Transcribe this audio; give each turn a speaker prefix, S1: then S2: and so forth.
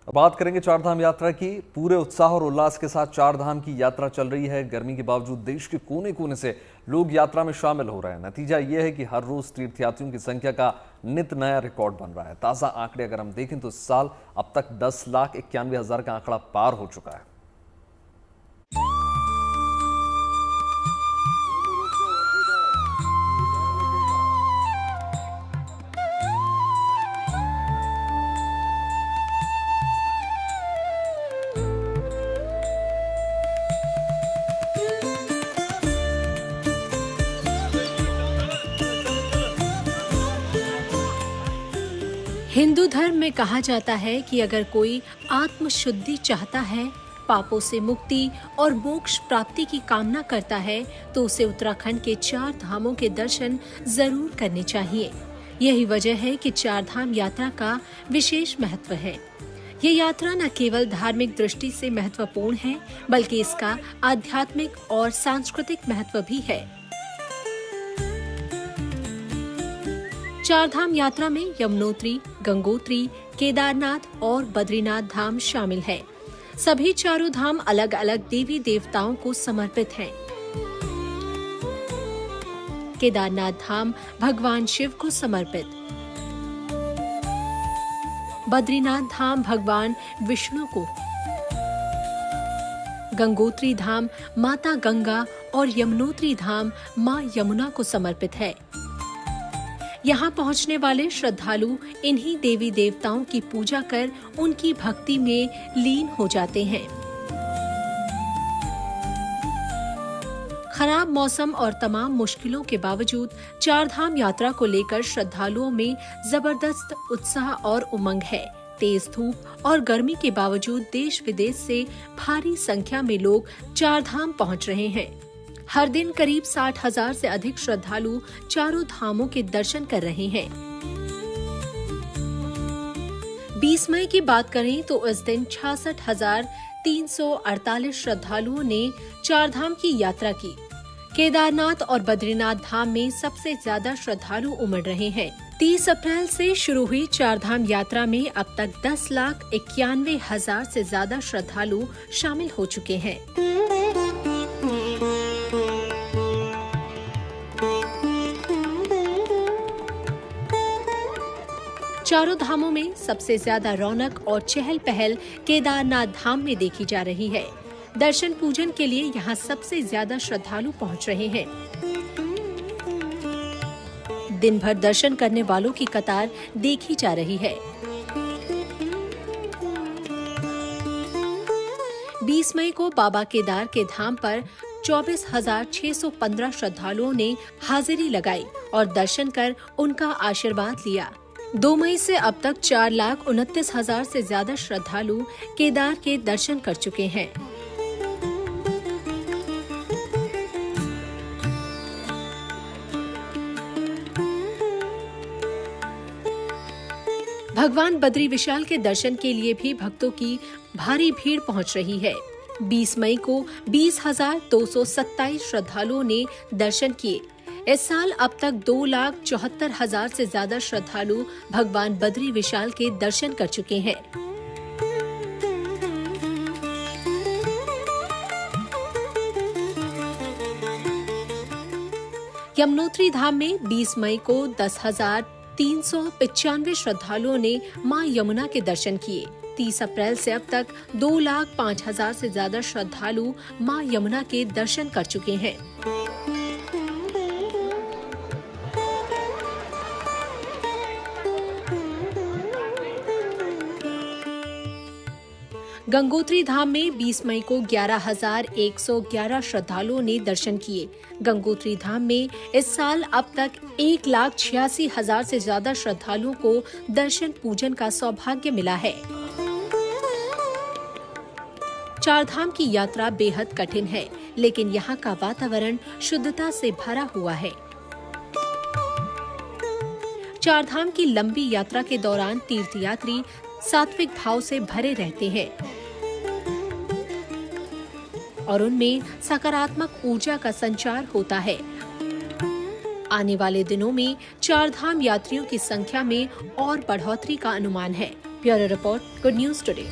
S1: बात करेंगे चार धाम यात्रा की। पूरे उत्साह और उल्लास के साथ चार धाम की यात्रा चल रही है। गर्मी के बावजूद देश के कोने कोने से लोग यात्रा में शामिल हो रहे हैं। नतीजा यह है कि हर रोज तीर्थयात्रियों की संख्या का नित नया रिकॉर्ड बन रहा है। ताजा आंकड़े अगर हम देखें तो इस साल अब तक 10,91,000 का आंकड़ा पार हो चुका है।
S2: हिंदू धर्म में कहा जाता है कि अगर कोई आत्म शुद्धि चाहता है, पापों से मुक्ति और मोक्ष प्राप्ति की कामना करता है तो उसे उत्तराखंड के चार धामों के दर्शन जरूर करने चाहिए। यही वजह है कि चार धाम यात्रा का विशेष महत्व है। ये यात्रा न केवल धार्मिक दृष्टि से महत्वपूर्ण है, बल्कि इसका आध्यात्मिक और सांस्कृतिक महत्व भी है। चार धाम यात्रा में यमुनोत्री, गंगोत्री, केदारनाथ और बद्रीनाथ धाम शामिल है। सभी चारों धाम अलग अलग देवी देवताओं को समर्पित हैं। केदारनाथ धाम भगवान शिव को समर्पित, बद्रीनाथ धाम भगवान विष्णु को, गंगोत्री धाम माता गंगा और यमुनोत्री धाम मां यमुना को समर्पित है। यहाँ पहुँचने वाले श्रद्धालु इन्हीं देवी देवताओं की पूजा कर उनकी भक्ति में लीन हो जाते हैं। खराब मौसम और तमाम मुश्किलों के बावजूद चार धाम यात्रा को लेकर श्रद्धालुओं में जबरदस्त उत्साह और उमंग है। तेज धूप और गर्मी के बावजूद देश विदेश से भारी संख्या में लोग चार धाम पहुँच रहे हैं। हर दिन करीब 60,000 से अधिक श्रद्धालु चारों धामों के दर्शन कर रहे हैं। 20 मई की बात करें तो इस दिन 66,348 श्रद्धालुओं ने चार धाम की यात्रा की। केदारनाथ और बद्रीनाथ धाम में सबसे ज्यादा श्रद्धालु उमड़ रहे हैं। 30 अप्रैल से शुरू हुई चार धाम यात्रा में अब तक 10,91,000 से ज्यादा श्रद्धालु शामिल हो चुके हैं। चारों धामों में सबसे ज्यादा रौनक और चहल पहल केदारनाथ धाम में देखी जा रही है। दर्शन पूजन के लिए यहाँ सबसे ज्यादा श्रद्धालु पहुँच रहे हैं। दिन भर दर्शन करने वालों की कतार देखी जा रही है। 20 मई को बाबा केदार के धाम पर 24,615 श्रद्धालुओं ने हाजिरी लगाई और दर्शन कर उनका आशीर्वाद लिया। 2 मई से अब तक 4,29,000 से ज्यादा श्रद्धालु केदार के दर्शन कर चुके हैं। भगवान बद्री विशाल के दर्शन के लिए भी भक्तों की भारी भीड़ पहुंच रही है। 20 मई को 20,227 श्रद्धालुओं ने दर्शन किए। इस साल अब तक 2,74,000 से ज्यादा श्रद्धालु भगवान बद्री विशाल के दर्शन कर चुके हैं। यमुनोत्री धाम में 20 मई को 10,395 श्रद्धालुओं ने मां यमुना के दर्शन किए। 30 अप्रैल से अब तक 2,05,000 से ज्यादा श्रद्धालु मां यमुना के दर्शन कर चुके हैं। गंगोत्री धाम में 20 मई को 11,111 श्रद्धालुओं ने दर्शन किए। गंगोत्री धाम में इस साल अब तक 1,86,000 से ज्यादा श्रद्धालुओं को दर्शन पूजन का सौभाग्य मिला है। चार धाम की यात्रा बेहद कठिन है, लेकिन यहाँ का वातावरण शुद्धता से भरा हुआ है। चार धाम की लंबी यात्रा के दौरान तीर्थयात्री सात्विक भाव से भरे रहते हैं और उनमें सकारात्मक ऊर्जा का संचार होता है। आने वाले दिनों में चार धाम यात्रियों की संख्या में और बढ़ोतरी का अनुमान है। Bureau report, good news today.